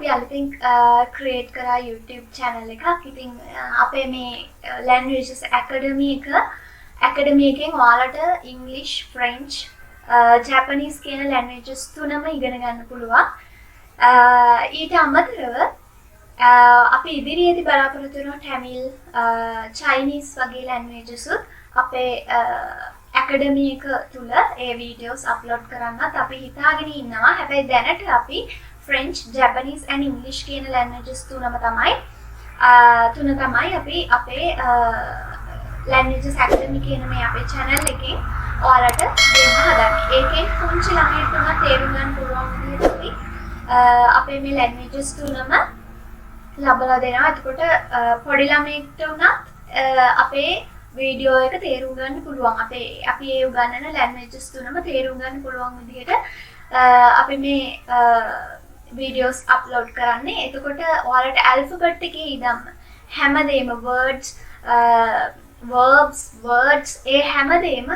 අපි අලුතින් ක්‍රියේට් කරා YouTube channel එකක්. ඉතින් අපේ මේ languages academy එකෙන් ඔයාලට English, French, Japanese කියන languages තුනම ඉගෙන ගන්න පුළුවන්. ඊට අමතරව අපි ඉදිරියේදී බලාපොරොත්තු වෙන Tamil, Chinese වගේ languages අපේ academy එක තුල ඒ videos upload කරන්නත් අපි හිතාගෙන ඉන්නවා. හැබැයි දැනට අපි French, Japanese and English කියන languages තුන තමයි අපි අපේ languages academy කියන මේ අපේ channel එකේ ඔයාලට දෙන්න හදන්නේ. ඒකෙන් පුංචි ළමයින්ට උනත් තේරුම් ගන්න පුළුවන් විදිහට අපි අපේ මේ languages තුනම ලබලා දෙනවා. එතකොට පොඩි ළමයෙක්ට උනත් අපේ වීඩියෝ එක තේරුම් ගන්න පුළුවන්. අපි ඒ උගන්වන languages තුනම තේරුම් ගන්න පුළුවන් විදිහට අපි මේ videos upload කරන්නේ. එතකොට ඔයාලට alphabet එකේ ඉඳන් හැමදේම words, verbs ඒ හැමදේම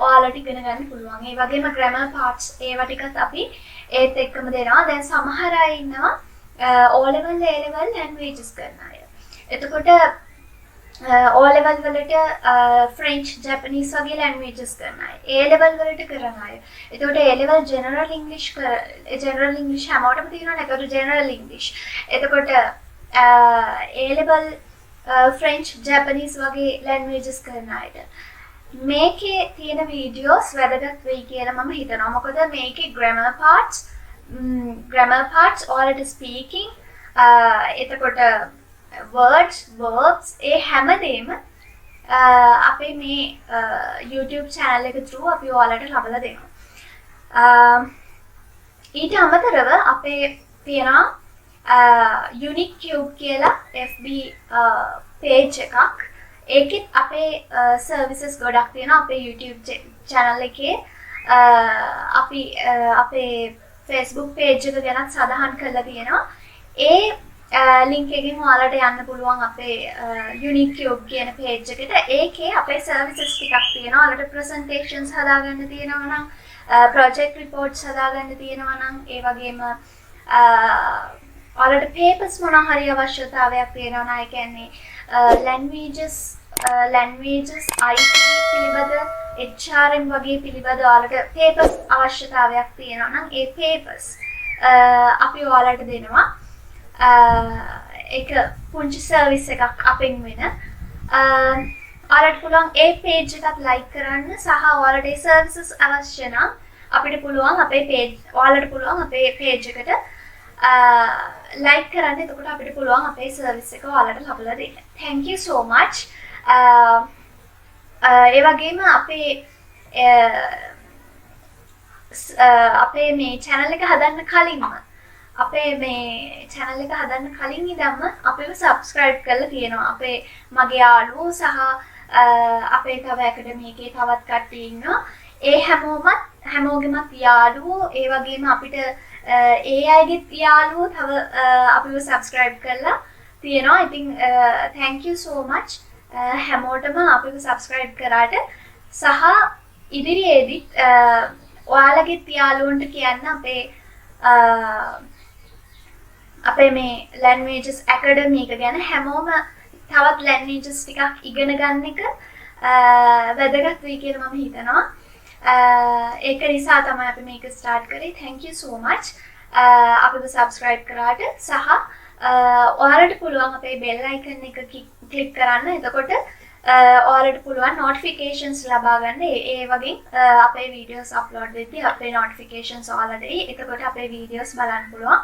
ඔයාලට ඉගෙන ගන්න පුළුවන්. ඒ වගේම grammar parts ඒවා ටිකත් අපි ඒත් එක්කම දෙනවා. දැන් සමහර අය ඉන්නවා O level A level languages කරන අය. එතකොට O level වලට French, Japanese වගේ languages කරන අය. A level වලට කරන අය. එතකොට A level general English හැමෝටම තියෙනවා නේ. එතකොට general English. එතකොට A level French, Japanese වගේ languages කරන අයට මේකේ තියෙන videos වැදගත් වෙයි කියලා මම හිතනවා. මොකද මේකේ grammar parts ඔයාලට speaking එතකොට words, verbs ඒ හැමදේම අපේ මේ YouTube channel එක through අපි ඔයාලට ලබලා දෙනවා. ඊට අමතරව අපේ තියෙනවා Unique Cube කියලා FB page එකක්. ඒකෙත් අපේ services ගොඩක් තියෙනවා. අපේ YouTube channel එකේ අපි අපේ Facebook page එක ගැනත් සඳහන් කරලා තියෙනවා. ඒ link එකෙන් ඔයාලට යන්න පුළුවන් අපේ Unique Cube කියන page එකට. ඒකේ අපේ services ටිකක් තියෙනවා. ඔයාලට presentations හදාගන්න තියෙනවා නම්, project reports හදාගන්න තියෙනවා නම්, ඒ වගේම ඔයාලට papers මොනවා හරි අවශ්‍යතාවයක් තියෙනවා නම්, ඒ කියන්නේ languages IT පිළිබඳ HRM වගේ පිළිබඳ ඔයාලට papers අවශ්‍යතාවයක් තියෙනවා නම් ඒ papers අපි ඔයාලට දෙනවා. ඒක පුංචි සර්විස් එකක් අපෙන් වෙන. ඔයාලට පුළුවන් ඒ page එකත් like කරන්න සහ ඔයාලට ඒ services අවශ්‍ය නම් අපිට පුළුවන් අපේ page එකට like කරන්න. එතකොට අපිට පුළුවන් අපේ service එක ඔයාලට ලබලා දෙන්න. Thank you so much. ඒ වගේම අපේ මේ channel එක හදන්න කලින් ඉඳන්ම අපිව subscribe කරලා තියෙනවා. මගේ යාළුවෝ සහ අපේ තව academy එකේ තවත් කට්ටිය ඉන්නවා. ඒ හැමෝගෙමත් යාළුවෝ ඒ වගේම අපිට ඒ අයගේ යාළුවෝ තව අපිව subscribe කරලා තියෙනවා. ඉතින් thank you so much හැමෝටම අපිව subscribe කරාට සහ ඉදිරියේදී ඔයාලගේ යාළුවන්ට කියන්න අපේ මේ languages academy එක ගැන හැමෝම තවත් languages ටිකක් ඉගෙන ගන්න එක වැදගත් වෙයි කියලා මම හිතනවා. ඒක නිසා තමයි අපි මේක start කරේ. Thank you so much අපිව subscribe කරාට සහ ඔයාලට පුළුවන් අපේ bell icon එක click කරන්න. එතකොට ඔයාලට පුළුවන් notifications ලබා ගන්න. ඒ වගේ අපේ videos upload වෙද්දී අපේ notifications ඔයාලට එයි. එතකොට අපේ videos බලන්න පුළුවන්.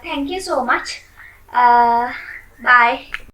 Thank you so much. Bye.